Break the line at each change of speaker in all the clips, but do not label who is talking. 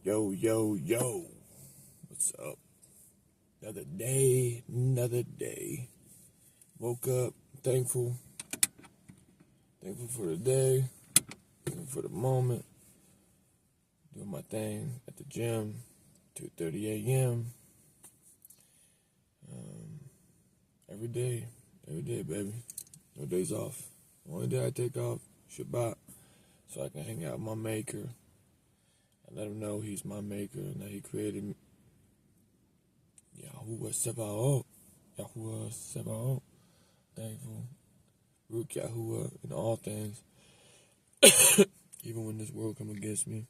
Yo, yo, yo. What's up? Another day, another day. Woke up, thankful. Thankful for the day, thankful for the moment. Doing my thing at the gym, 2:30 a.m. Every day, baby. No days off. Only day I take off, Shabbat, so I can hang out with my maker. I let him know he's my maker and that he created me. Yahuwah Sebaot. Thankful. Rook Yahuwah in all things. Even when this world come against me.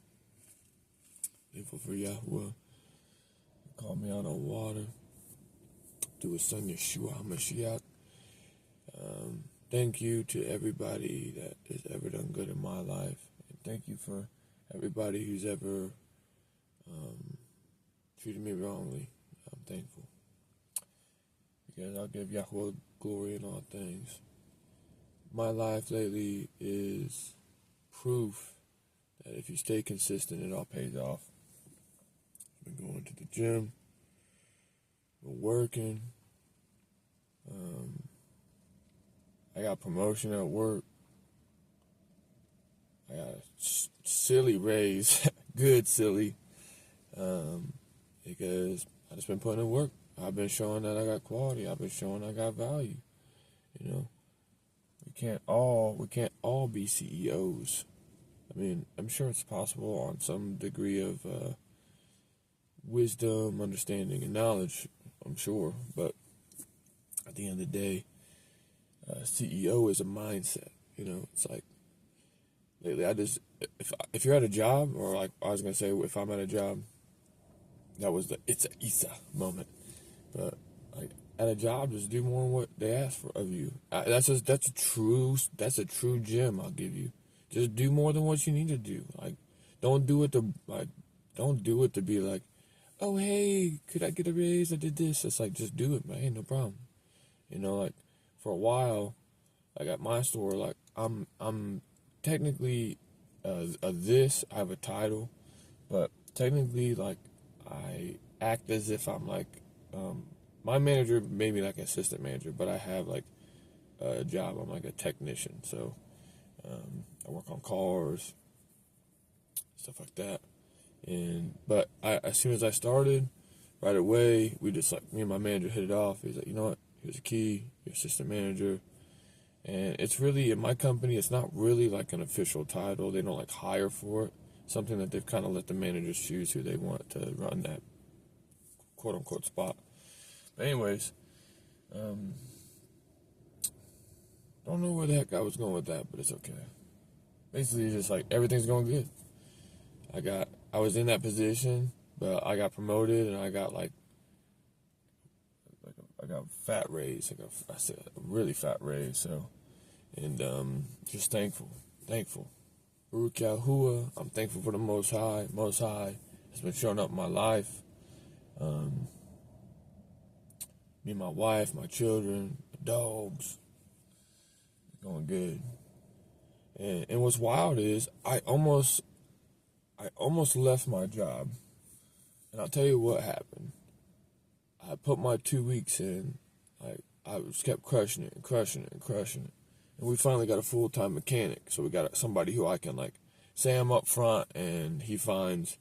Thankful for Yahuwah. Call me out on water. Through his son Yeshua HaMashiach. Thank you to everybody that has ever done good in my life. And thank you for everybody who's ever treated me wrongly. I'm thankful. Because I'll give Yahuwah glory in all things. My life lately is proof that if you stay consistent, it all pays off. I've been going to the gym, been working. I got promotion at work. I got a silly raise, good silly, because I just been putting in work. I've been showing that I got quality. I've been showing I got value. You know, we can't all be CEOs. I mean, I'm sure it's possible on some degree of wisdom, understanding, and knowledge. I'm sure, but at the end of the day, CEO is a mindset. You know, it's like lately if you're at a job, or like I was gonna say, if I'm at a job, that was the it's a Isa moment. But like at a job, just do more than what they ask for of you. That's a true gem I'll give you. Just do more than what you need to do. Like don't do it to be like, oh hey, could I get a raise? I did this. It's like just do it, man. Ain't no problem. You know, like for a while, like at my store, like I'm technically this. I have a title, but technically, like I act as if I'm like my manager made me like an assistant manager, but I have like a job. I'm like a technician, so I work on cars, stuff like that. But as soon as I started, right away, we just like me and my manager hit it off. He's like, you know what? Here's a key. You're assistant manager. And it's really, in my company, it's not really like an official title. They don't like hire for it. Something that they've kind of let the managers choose who they want to run that quote unquote spot. But anyways, don't know where the heck I was going with that, but it's okay. Basically, just like everything's going good. I was in that position, but I got promoted and I got a fat raise. I said a really fat raise. So, and just thankful. Baruch Yahuwah, I'm thankful for the Most High. Most High has been showing up in my life. Me and my wife, my children, the dogs, going good. And what's wild is I almost left my job, and I'll tell you what happened. I put my 2 weeks in. I just kept crushing it, and we finally got a full-time mechanic. So we got somebody who I can like say I'm up front, and he finds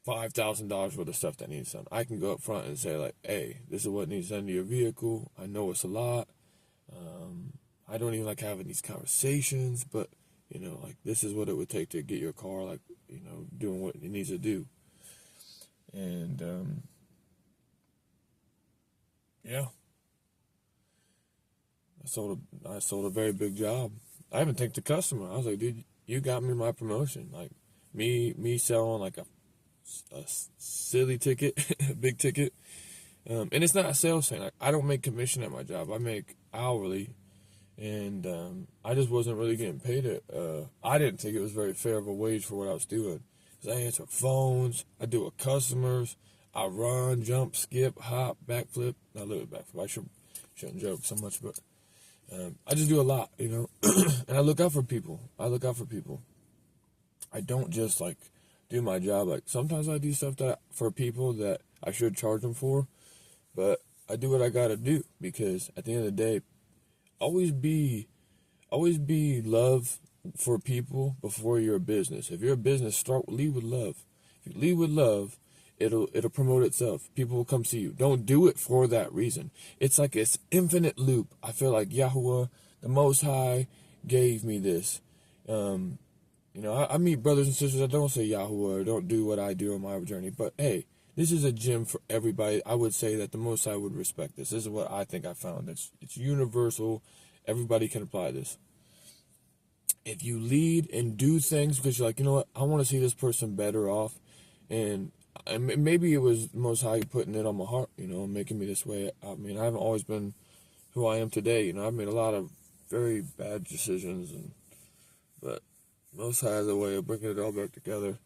$5,000 worth of stuff that needs done. I can go up front and say like, hey, this is what needs done to your vehicle. I know it's a lot. I don't even like having these conversations, but you know, like this is what it would take to get your car, like, you know, doing what it needs to do. And yeah, I sold a very big job. I even thanked the customer. I was like, dude, you got me my promotion. Like me selling like a silly ticket, a big ticket. And it's not a sales thing. Like I don't make commission at my job. I make hourly. And I just wasn't really getting paid it. I didn't think it was very fair of a wage for what I was doing. Because I answer phones, I deal with customers, I run, jump, skip, hop, backflip. Not literally backflip. I shouldn't joke so much, but I just do a lot, you know. And I look out for people. I don't just like do my job. Like sometimes I do stuff that for people that I should charge them for, but I do what I gotta do because at the end of the day, always be love for people before you're a business. If you're a business, lead with love. If you lead with love, it'll promote itself. People will come see you. Don't do it for that reason. It's like it's infinite loop. I feel like Yahuwah, the Most High, gave me this. I meet brothers and sisters that don't say Yahuwah or don't do what I do on my journey. But hey, this is a gym for everybody. I would say that the Most High would respect this. This is what I think I found. It's universal. Everybody can apply this. If you lead and do things because you're like, you know what, I want to see this person better off, and maybe it was Most High putting it on my heart, making me this way. I mean, I haven't always been who I am today. I've made a lot of very bad decisions, but Most High has a way of bringing it all back together.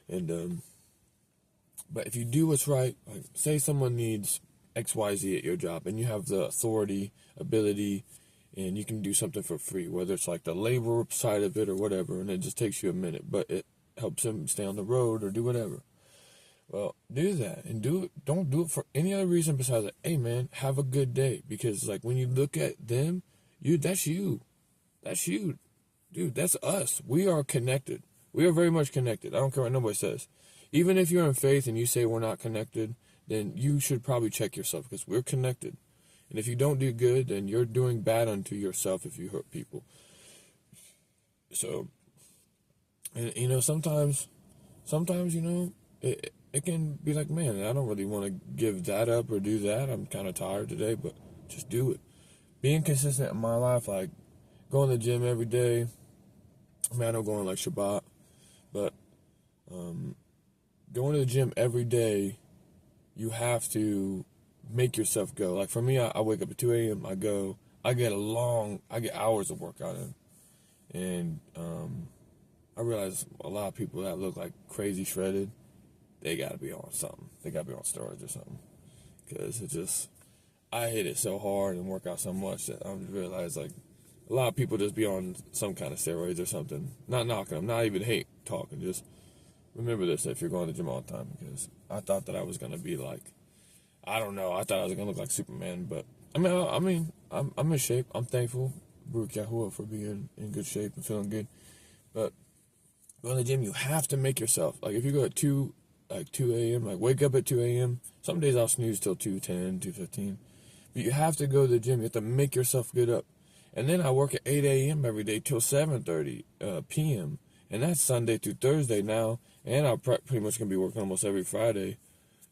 And but if you do what's right, like say someone needs XYZ at your job, and you have the authority, ability, and you can do something for free, whether it's like the labor side of it or whatever, and it just takes you a minute, but it helps them stay on the road or do whatever. Well, do that and don't do it for any other reason besides like, hey man, have a good day. Because like when you look at them, that's you. That's you. Dude, that's us. We are connected. We are very much connected. I don't care what nobody says. Even if you're in faith and you say we're not connected, then you should probably check yourself because we're connected. And if you don't do good, then you're doing bad unto yourself if you hurt people. So, and sometimes, it can be like, man, I don't really want to give that up or do that. I'm kind of tired today, but just do it. Being consistent in my life, like going to the gym every day. I mean, I don't go on like Shabbat, but going to the gym every day, you have to make yourself go. Like for me, I wake up at 2 a.m. I get hours of workout in. And I realize a lot of people that look like crazy shredded, they gotta be on something. They gotta be on steroids or something. Because I hit it so hard and work out so much that I realize like a lot of people just be on some kind of steroids or something. Not knocking them, not even hate talking. Just remember this if you're going to the gym all the time. Because I thought that I was gonna be like, I don't know. I thought I was gonna look like Superman, but I'm in shape. I'm thankful, Baruch Yahuwah, for being in good shape and feeling good. But going to the gym, you have to make yourself. Like if you go at 2 a.m., like wake up at 2 a.m. Some days I'll snooze till 2:10, 2:15. But you have to go to the gym. You have to make yourself get up. And then I work at 8 a.m. every day till 7:30 p.m. And that's Sunday through Thursday now. And I'm pretty much gonna be working almost every Friday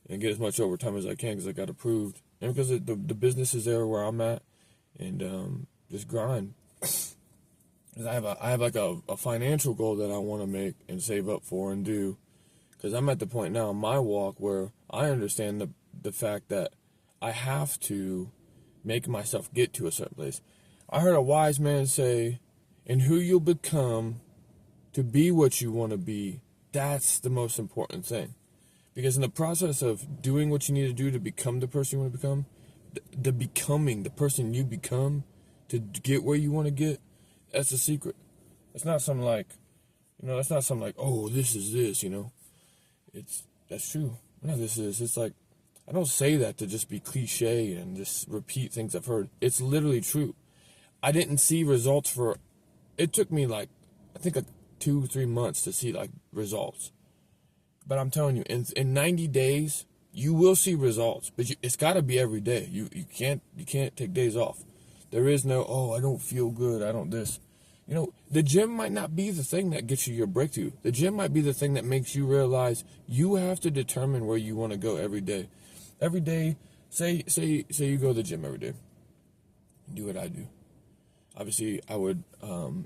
and get as much overtime as I can because I got approved. And because the business is there where I'm at, and just grind. I have like a financial goal that I want to make and save up for and do. Because I'm at the point now in my walk where I understand the fact that I have to make myself get to a certain place. I heard a wise man say, and who you'll become to be what you want to be, that's the most important thing. Because in the process of doing what you need to do to become the person you want to become, the person you become to get where you want to get, that's the secret. It's not something like, that's not something like, oh, this is this, that's true. No, it's like, I don't say that to just be cliche and just repeat things I've heard. It's literally true. I didn't see results it took me like, I think like 2-3 months to see like results. But I'm telling you, in 90 days, you will see results. But it's got to be every day. You can't take days off. There is no, I don't feel good, I don't this. The gym might not be the thing that gets you your breakthrough. The gym might be the thing that makes you realize you have to determine where you want to go every day. Every day, say you go to the gym every day. Do what I do. Obviously, I would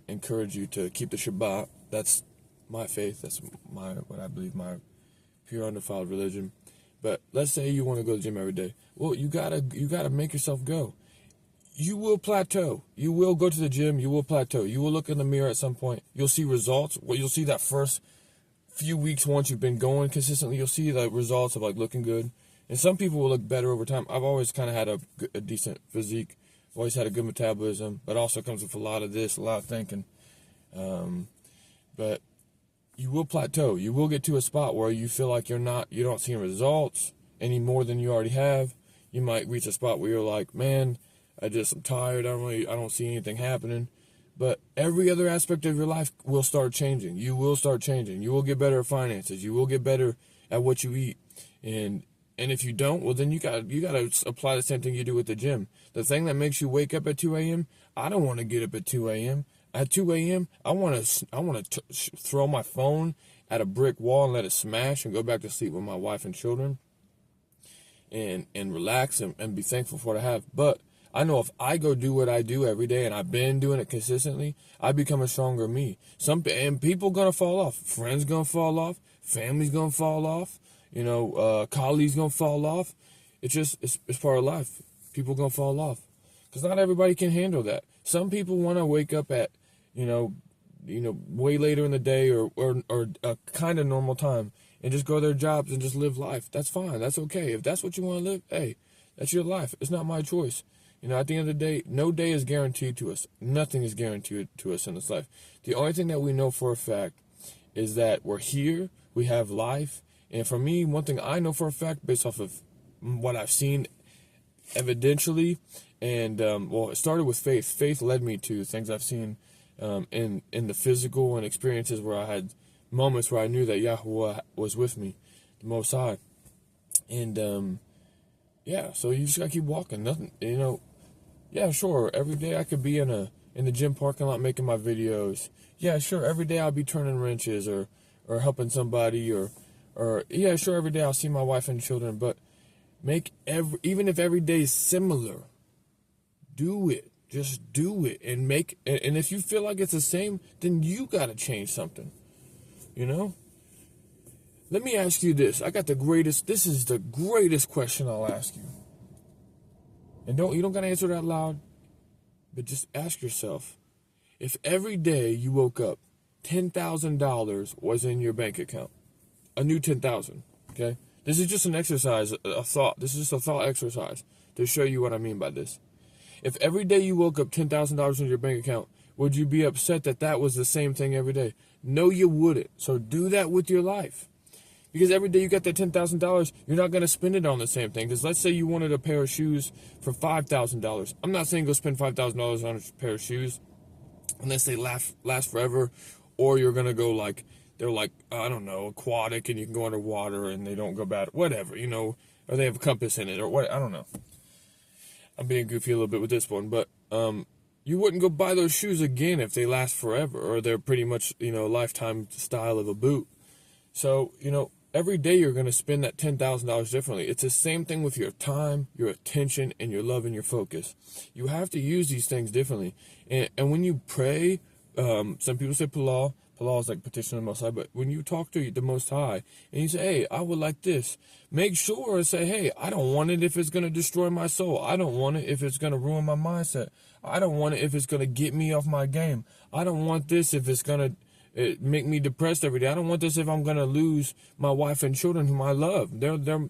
encourage you to keep the Shabbat. That's my faith. That's what I believe, my pure undefiled religion. But let's say you want to go to the gym every day. Well, you gotta make yourself go. You will plateau. You will go to the gym. You will plateau. You will look in the mirror at some point. You'll see results. Well, you'll see that first few weeks once you've been going consistently. You'll see the results of like looking good. And some people will look better over time. I've always kind of had a decent physique. I've always had a good metabolism, but also comes with a lot of this, a lot of thinking. But you will plateau. You will get to a spot where you feel like you don't see results any more than you already have. You might reach a spot where you're like, man, I'm tired. I don't see anything happening. But every other aspect of your life will start changing. You will start changing. You will get better at finances. You will get better at what you eat. And if you don't, well, then you gotta apply the same thing you do with the gym. The thing that makes you wake up at 2 a.m., I don't want to get up at 2 a.m. At 2 a.m., I want to throw my phone at a brick wall and let it smash and go back to sleep with my wife and children and relax and be thankful for what I have. But I know if I go do what I do every day, and I've been doing it consistently, I become a stronger me. And people gonna fall off. Friends gonna fall off. Family's gonna fall off. Colleagues gonna fall off. It's part of life. People gonna fall off because not everybody can handle that. Some people want to wake up at, way later in the day or a kind of normal time and just go to their jobs and just live life. That's fine. That's okay. If that's what you want to live, hey, that's your life. It's not my choice. At the end of the day, no day is guaranteed to us. Nothing is guaranteed to us in this life. The only thing that we know for a fact is that we're here, we have life, and for me, one thing I know for a fact, based off of what I've seen evidentially, and it started with faith. Faith led me to things I've seen in the physical and experiences where I had moments where I knew that Yahuwah was with me, the Most High, and so you just gotta keep walking. Nothing, Yeah, sure. Every day I could be in the gym parking lot making my videos. Yeah, sure. Every day I'll be turning wrenches or helping somebody or yeah, sure. Every day I'll see my wife and children. But even if every day is similar, do it. Just do it and and if you feel like it's the same, then you gotta change something. Let me ask you this. This is the greatest question I'll ask you. And you don't gotta answer that loud, but just ask yourself, if every day you woke up, $10,000 was in your bank account, a new 10,000, okay? This is just an exercise, a thought. This is just a thought exercise to show you what I mean by this. If every day you woke up $10,000 in your bank account, would you be upset that was the same thing every day? No, you wouldn't. So do that with your life. Because every day you got that $10,000, you're not going to spend it on the same thing. Because let's say you wanted a pair of shoes for $5,000. I'm not saying go spend $5,000 on a pair of shoes unless they last forever, or you're going to go they're I don't know, aquatic and you can go underwater and they don't go bad, whatever, or they have a compass in it or what, I don't know. I'm being goofy a little bit with this one, but you wouldn't go buy those shoes again if they last forever or they're pretty much, lifetime style of a boot. So, every day you're going to spend that $10,000 differently. It's the same thing with your time, your attention, and your love and your focus. You have to use these things differently. And when you pray, some people say Palal. Palal is like petition the Most High. But when you talk to the Most High and you say, hey, I would like this, make sure and say, hey, I don't want it if it's going to destroy my soul. I don't want it if it's going to ruin my mindset. I don't want it if it's going to get me off my game. I don't want this if it's going to make me depressed every day. I don't want this if I'm going to lose my wife and children whom I love.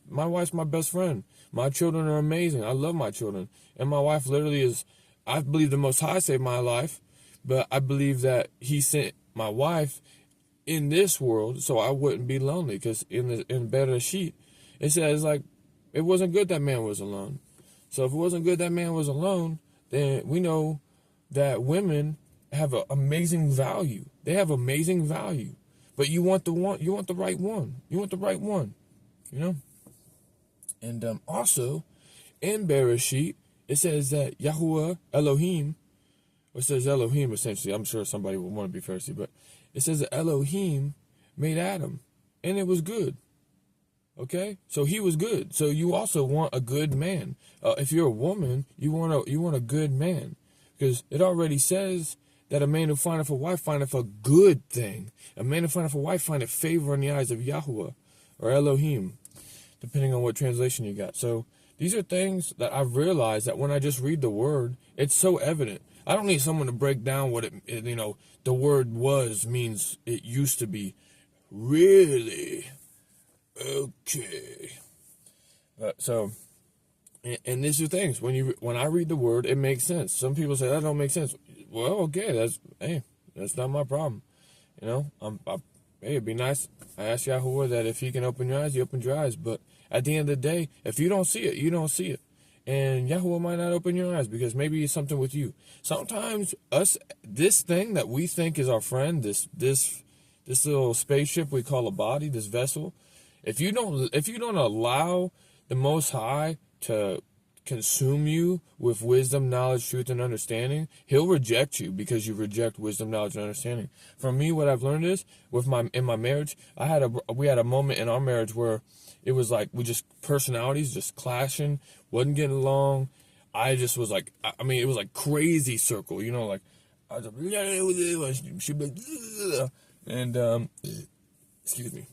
My wife's my best friend. My children are amazing. I love my children. And my wife literally is, I believe the Most High saved my life, but I believe that he sent my wife in this world so I wouldn't be lonely, because in Bereshit, it says it wasn't good that man was alone. So if it wasn't good that man was alone, then we know that women have an amazing value. They have amazing value. But you want the right one. You want the right one. And also, in Bereshit, it says that Yahuwah, Elohim, it says Elohim essentially. I'm sure somebody would want to be Pharisee, but it says that Elohim made Adam, and it was good. Okay? So he was good. So you also want a good man. If you're a woman, you want a good man. Because it already says that a man who findeth a wife findeth a good thing. A man who findeth a wife findeth favor in the eyes of Yahuwah or Elohim, depending on what translation you got. So these are things that I've realized that when I just read the word, it's so evident. I don't need someone to break down what the word was means it used to be. Really? Okay. And these are things, when I read the word, it makes sense. Some people say that don't make sense. Well, okay, that's not my problem. hey, it'd be nice. I ask Yahuwah that if he can open your eyes, he opens your eyes. But at the end of the day, if you don't see it, you don't see it. And Yahuwah might not open your eyes because maybe it's something with you. Sometimes this thing that we think is our friend, this little spaceship we call a body, this vessel, if you don't allow the Most High to consume you with wisdom, knowledge, truth, and understanding, he'll reject you because you reject wisdom, knowledge, and understanding. For me, what I've learned is in my marriage, we had a moment in our marriage where it was like personalities just clashing, wasn't getting along. I just was like, it was like crazy circle, like I was and excuse me.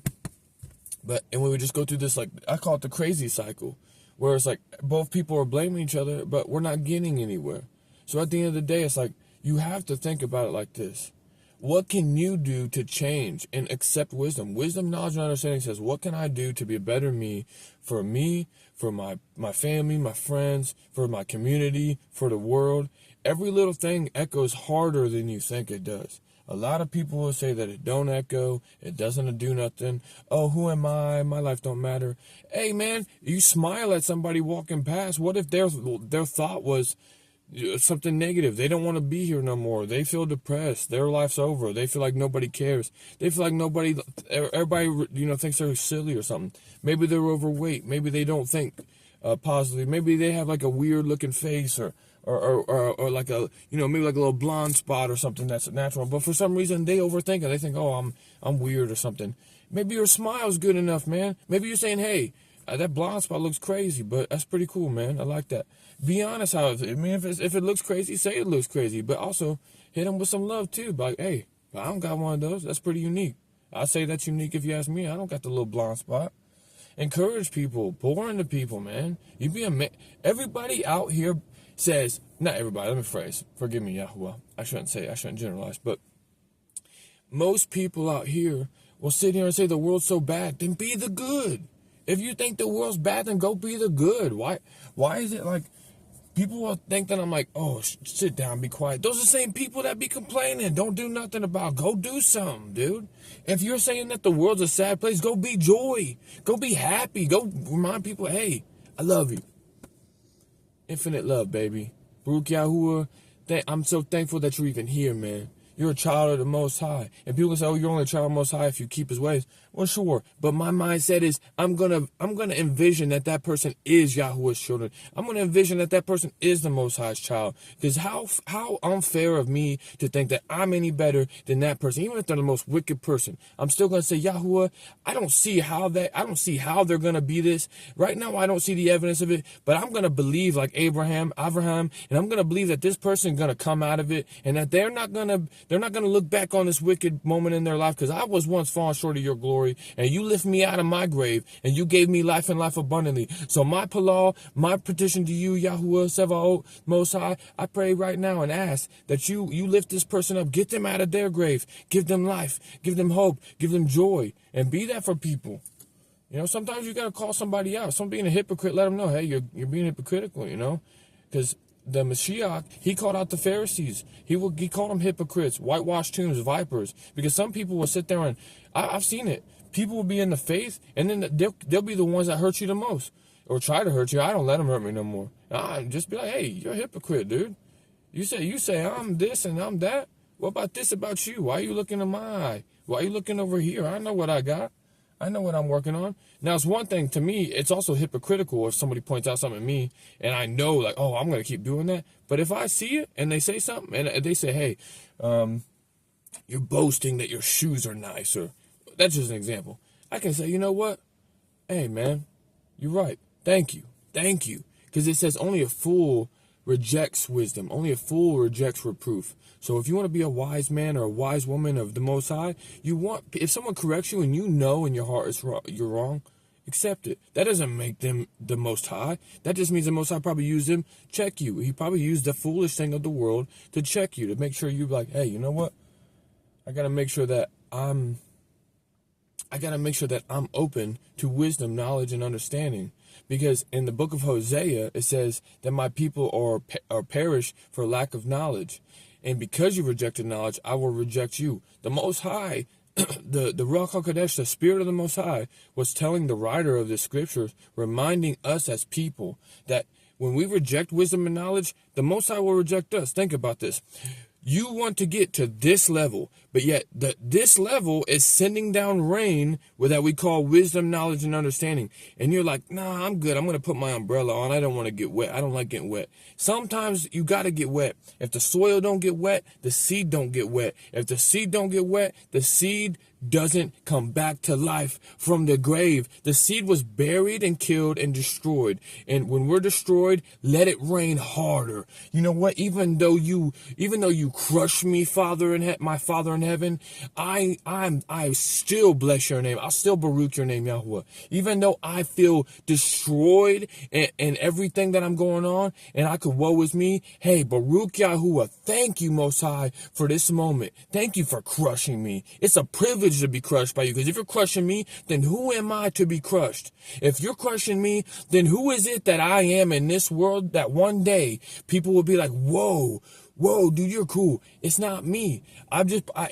And we would just go through this, like, I call it the crazy cycle, where it's like both people are blaming each other, but we're not getting anywhere. So at the end of the day, it's like you have to think about it like this. What can you do to change and accept wisdom? Wisdom, knowledge, and understanding says, what can I do to be a better me, for my family, my friends, for my community, for the world? Every little thing echoes harder than you think it does. A lot of people will say that it don't echo, it doesn't do nothing. Oh, who am I? My life don't matter. Hey, man, you smile at somebody walking past. What if their thought was something negative? They don't want to be here no more. They feel depressed. Their life's over. They feel like nobody cares. They feel like everybody, thinks they're silly or something. Maybe they're overweight. Maybe they don't think positively. Maybe they have like a weird looking face or like maybe like a little blonde spot or something that's natural. But for some reason they overthink it. They think, oh, I'm weird or something. Maybe your smile's good enough, man. Maybe you're saying, hey, that blonde spot looks crazy, but that's pretty cool, man. I like that. Be honest how if it looks crazy, say it looks crazy, but also hit them with some love too. Like, hey, I don't got one of those. That's pretty unique. I say that's unique if you ask me. I don't got the little blonde spot. Encourage people. Pour into people, man. Everybody out here says, not everybody, let me phrase. Forgive me, Yahuwah. I shouldn't generalize, but most people out here will sit here and say the world's so bad. Then be the good. If you think the world's bad, then go be the good. Why is it like people will think that I'm like, oh, sit down, be quiet. Those are the same people that be complaining. Don't do nothing about. Go do something, dude. If you're saying that the world's a sad place, go be joy. Go be happy. Go remind people, hey, I love you. Infinite love, baby. Baruch Yahuwah, I'm so thankful that you're even here, man. You're a child of the Most High. And people say, oh, you're only a child of the Most High if you keep his ways. Well, sure. But my mindset is I'm gonna envision that person is Yahuwah's children. I'm going to envision that person is the Most High's child. Because how unfair of me to think that I'm any better than that person. Even if they're the most wicked person. I'm still going to say, Yahuwah, I don't see how they're going to be this. Right now, I don't see the evidence of it. But I'm going to believe like Abraham, and I'm going to believe that this person is going to come out of it. And that they're not going to look back on this wicked moment in their life. Because I was once falling short of your glory. And you lift me out of my grave, and you gave me life and life abundantly. So my palal, my petition to you, Yahuwah, Sevaot, Most High, I pray right now and ask that you lift this person up, get them out of their grave, give them life, give them hope, give them joy, and be that for people. Sometimes you got to call somebody out. Some being a hypocrite, let them know, hey, you're being hypocritical, because the Mashiach, he called out the Pharisees. He called them hypocrites, whitewashed tombs, vipers. Because some people will sit there and, I've seen it. People will be in the faith, and then they'll be the ones that hurt you the most. Or try to hurt you. I don't let them hurt me no more. I just be like, hey, you're a hypocrite, dude. You say I'm this and I'm that. What about this about you? Why are you looking in my eye? Why are you looking over here? I know what I got. I know what I'm working on. Now, it's one thing to me, it's also hypocritical if somebody points out something to me and I know, like, oh, I'm going to keep doing that. But if I see it and they say something and they say, hey, you're boasting that your shoes are nice, or that's just an example. I can say, you know what? Hey, man, you're right. Thank you. Because it says only a fool rejects wisdom. Only a fool rejects reproof. So if you want to be a wise man or a wise woman of the Most High, if someone corrects you and you know in your heart you're wrong, accept it. That doesn't make them the Most High. That just means the Most High probably used them, check you. He probably used the foolish thing of the world to check you, to make sure you're like, hey, you know what? I got to make sure that I'm open to wisdom, knowledge, and understanding. Because in the book of Hosea, it says that my people are perish for lack of knowledge. And because you rejected knowledge, I will reject you. The Most High the Ruach HaKodesh, the Spirit of the Most High, was telling the writer of the scriptures, reminding us as people that when we reject wisdom and knowledge, the Most High will reject us. Think about this. You want to get to this level, but yet this level is sending down rain with that we call wisdom, knowledge, and understanding. And you're like, nah, I'm good. I'm going to put my umbrella on. I don't want to get wet. I don't like getting wet. Sometimes you got to get wet. If the soil don't get wet, the seed don't get wet. If the seed don't get wet, the seed doesn't come back to life from the grave. The seed was buried and killed and destroyed. And when we're destroyed, let it rain harder. You know what? Even though you crush me, my Father in heaven, I still bless your name. I'll still baruch your name, Yahweh. Even though I feel destroyed and everything that I'm going on, and I could woe is me. Hey, Baruch Yahuwah, thank you, Most High, for this moment. Thank you for crushing me. It's a privilege to be crushed by you, because if you're crushing me, then who am I to be crushed? If you're crushing me, then who is it that I am in this world that one day people will be like, whoa, dude, you're cool. It's not me.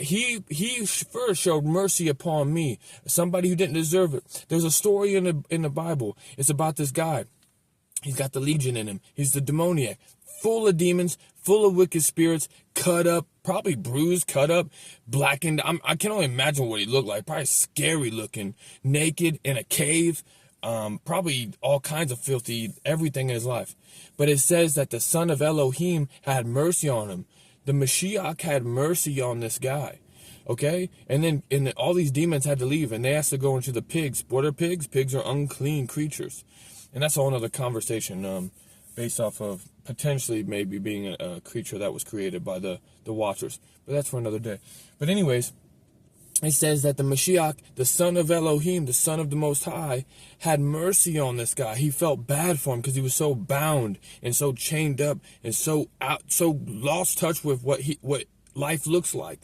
He first showed mercy upon me, somebody who didn't deserve it. There's a story in the Bible. It's about this guy. He's got the legion in him. He's the demoniac, full of demons, full of wicked spirits, cut up, probably bruised, cut up, blackened. I can only imagine what he looked like. Probably scary looking, naked in a cave, probably all kinds of filthy, everything in his life. But it says that the son of Elohim had mercy on him. The Mashiach had mercy on this guy. Okay? And then all these demons had to leave, and they asked to go into the pigs. What are pigs? Pigs are unclean creatures. And that's a whole other conversation, based off of potentially maybe being a creature that was created by the Watchers. But that's for another day. But anyways, it says that the Mashiach, the son of Elohim, the son of the Most High, had mercy on this guy. He felt bad for him because he was so bound and so chained up and so lost touch with what life looks like.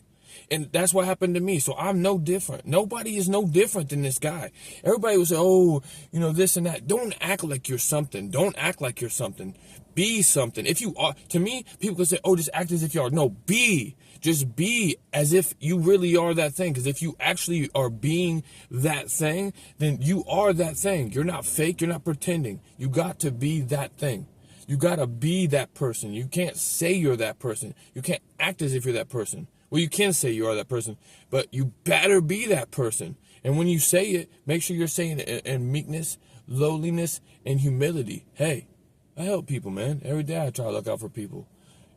And that's what happened to me. So I'm no different. Nobody is no different than this guy. Everybody will say, oh, this and that. Don't act like you're something. Don't act like you're something. Be something. If you are, to me, people can say, oh, just act as if you are. No, be. Just be as if you really are that thing. Because if you actually are being that thing, then you are that thing. You're not fake. You're not pretending. You got to be that thing. You got to be that person. You can't say you're that person. You can't act as if you're that person. Well, you can say you are that person, but you better be that person. And when you say it, make sure you're saying it in meekness, lowliness, and humility. Hey, I help people, man. Every day I try to look out for people,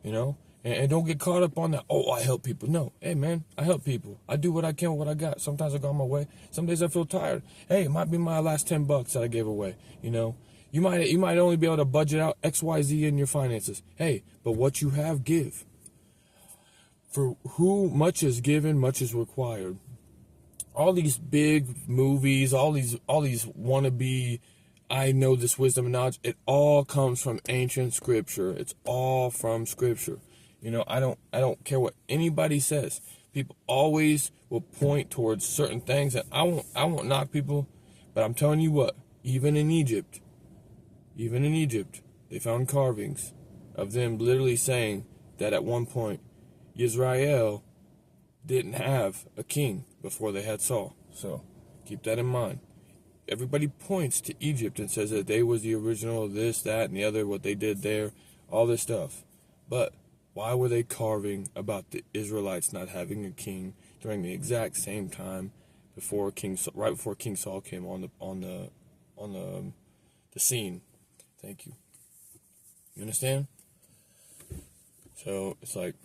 and don't get caught up on that. Oh, I help people. No, hey, man, I help people. I do what I can with what I got. Sometimes I go on my way. Some days I feel tired. Hey, it might be my last $10 that I gave away, You might only be able to budget out XYZ in your finances. Hey, but what you have, give. For who much is given, much is required. All these big movies, all these wannabe, I know this wisdom and knowledge, it all comes from ancient scripture. It's all from scripture. I don't care what anybody says. People always will point towards certain things, and I won't knock people, but I'm telling you what, even in Egypt, they found carvings of them literally saying that at one point Israel didn't have a king before they had Saul. So keep that in mind. Everybody points to Egypt and says that they was the original of this, that, and the other, what they did there, all this stuff. But why were they carving about the Israelites not having a king during the exact same time right before King Saul came on the scene? Thank you. You understand? So it's like,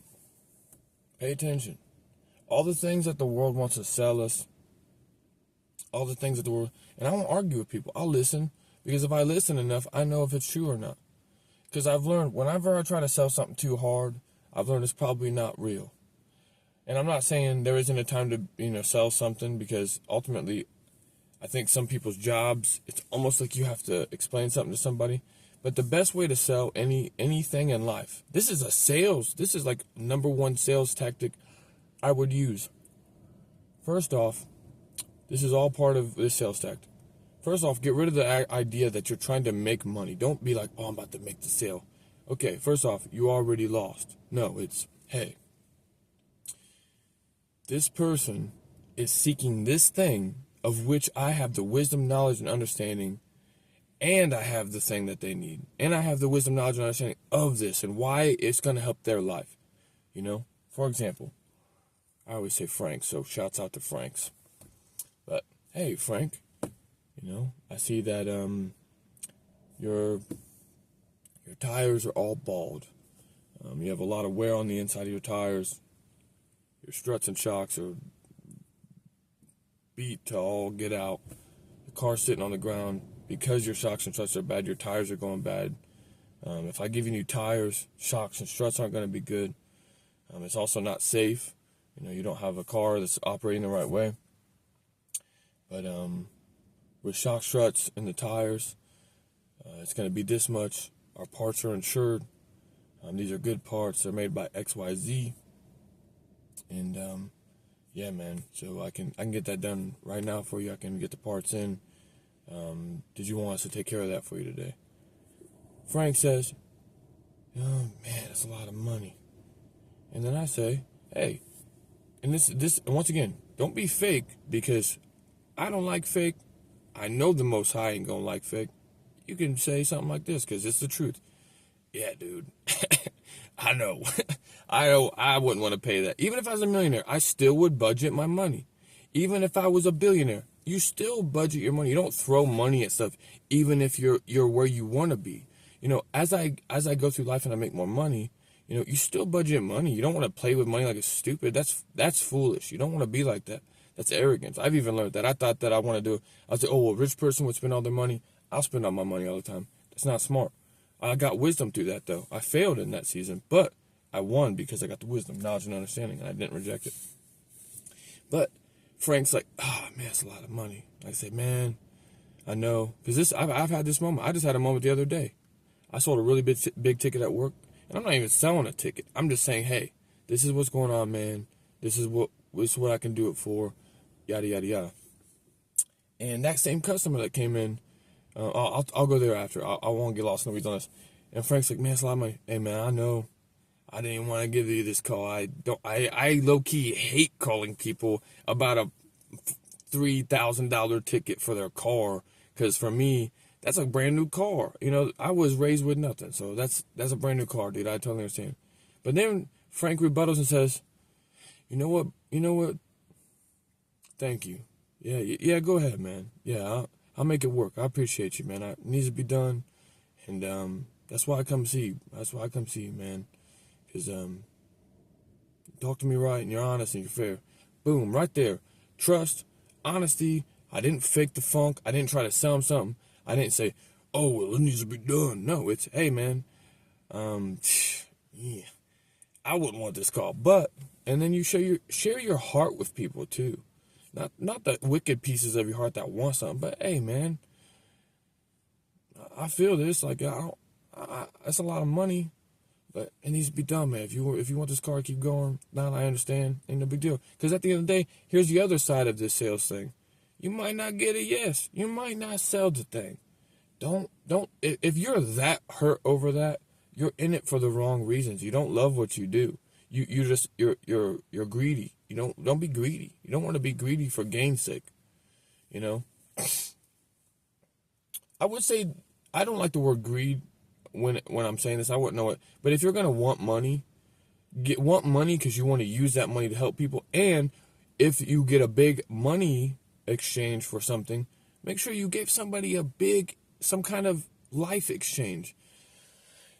pay attention. All the things that the world wants to sell us, all the things that the world, and I won't argue with people. I'll listen, because if I listen enough, I know if it's true or not. Because I've learned, whenever I try to sell something too hard, I've learned it's probably not real. And I'm not saying there isn't a time to, sell something, because ultimately, I think some people's jobs, it's almost like you have to explain something to somebody. But the best way to sell anything in life, this is like number one sales tactic I would use. First off, this is all part of this sales tactic. First off, get rid of the idea that you're trying to make money. Don't be like, oh, I'm about to make the sale. Okay, first off, you already lost. No, it's, hey, this person is seeking this thing of which I have the wisdom, knowledge, and understanding, and I have the thing that they need, and I have the wisdom, knowledge, and understanding of this and why it's going to help their life. You know, for example, I always say Frank, so shouts out to Franks. But hey, Frank, you know, I see that your tires are all bald. You have a lot of wear on the inside of your tires. Your struts and shocks are beat to all get out. The car's sitting on the ground. Because your shocks and struts are bad, your tires are going bad. If I give you new tires, shocks and struts aren't going to be good. It's also not safe. You know, you don't have a car that's operating the right way. But with shock struts and the tires, it's going to be this much. Our parts are insured. These are good parts. They're made by XYZ. And yeah, man. So I can get that done right now for you. I can get the parts in. Did you want us to take care of that for you today? Frank says, oh man, that's a lot of money. And then I say, hey, and this, and once again, don't be fake, because I don't like fake. I know the Most High ain't gonna like fake. You can say something like this, because it's the truth. Yeah, dude. I know. I wouldn't want to pay that. Even if I was a millionaire, I still would budget my money. Even if I was a billionaire, you still budget your money. You don't throw money at stuff, even if you're where you want to be. You know, as I go through life and I make more money, you know, you still budget money. You don't want to play with money like it's stupid. That's foolish. You don't want to be like that. That's arrogance. I've even learned that. I thought that I want to do. I was like, oh, well, a rich person would spend all their money. I'll spend all my money all the time. That's not smart. I got wisdom through that, though. I failed in that season, but I won because I got the wisdom, knowledge, and understanding, and I didn't reject it. But Frank's like, oh, man, it's a lot of money. I say, man, I know. Because I've had this moment. I just had a moment the other day. I sold a really big ticket at work, and I'm not even selling a ticket. I'm just saying, hey, this is what's going on, man. This is what I can do it for, yada, yada, yada. And that same customer that came in, I'll go there after. I won't get lost in the weeds on this. And Frank's like, man, it's a lot of money. Hey, man, I know. I didn't even want to give you this call. I low-key hate calling people about a $3,000 ticket for their car, because for me, that's a brand new car. You know, I was raised with nothing, so that's a brand new car, dude. I totally understand. But then Frank rebuttals and says, you know what? Thank you. Yeah, go ahead, man. Yeah, I'll make it work. I appreciate you, man. It needs to be done, and that's why I come see you. That's why I come see you, man. Because you talk to me right, and you're honest, and you're fair. Boom, right there. Trust, honesty. I didn't fake the funk. I didn't try to sell him something. I didn't say, oh, well, it needs to be done. No, it's, hey, man, yeah, I wouldn't want this call. But, and then you share your heart with people, too. Not the wicked pieces of your heart that want something, but, hey, man, I feel this. Like, that's a lot of money. But it needs to be done, man. If you want this car to keep going, now I understand. Ain't no big deal. Because at the end of the day, here's the other side of this sales thing. You might not get a yes. You might not sell the thing. Don't. If you're that hurt over that, you're in it for the wrong reasons. You don't love what you do. You're greedy. Don't be greedy. You don't want to be greedy for gain's sake. You know. I would say I don't like the word greed. When I'm saying this, I wouldn't know it. But if you're going to want money because you want to use that money to help people, and if you get a big money exchange for something, make sure you give somebody some kind of life exchange.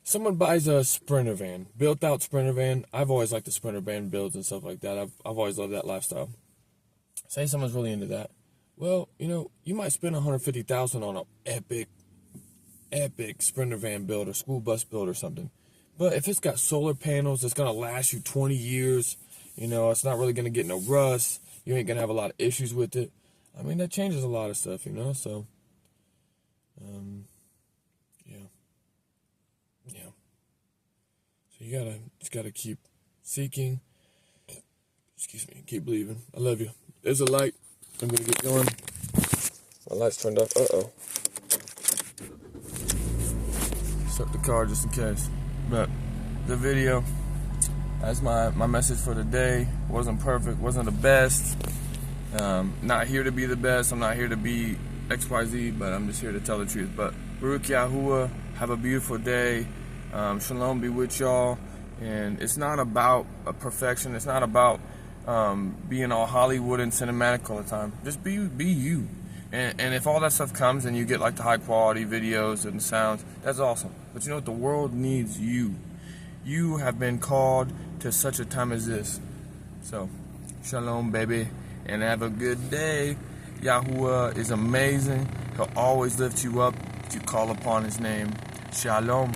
Someone buys a Sprinter van, built out Sprinter van. I've always liked the Sprinter van builds and stuff like that. I've always loved that lifestyle. Say someone's really into that. Well, you might spend $150,000 on an epic Sprinter van build or school bus build or something. But if it's got solar panels, it's going to last you 20 years. It's not really going to get no rust. You ain't going to have a lot of issues with it. I mean, that changes a lot of stuff, so, yeah. So you just gotta keep seeking, keep believing. I love you. There's a light. I'm going to get going. My light's turned off. Uh-oh. Stuck the car just in case. But the video, that's my message for today. Wasn't perfect, wasn't the best. Not here to be the best. I'm not here to be XYZ, but I'm just here to tell the truth. But Baruch Yahuwah, have a beautiful day. Shalom be with y'all. And it's not about a perfection. It's not about being all Hollywood and cinematic all the time. Just be you. And if all that stuff comes and you get like the high quality videos and sounds, that's awesome. But you know what? The world needs you. You have been called to such a time as this. So, shalom, baby, and have a good day. Yahuwah is amazing. He'll always lift you up if you call upon his name. Shalom.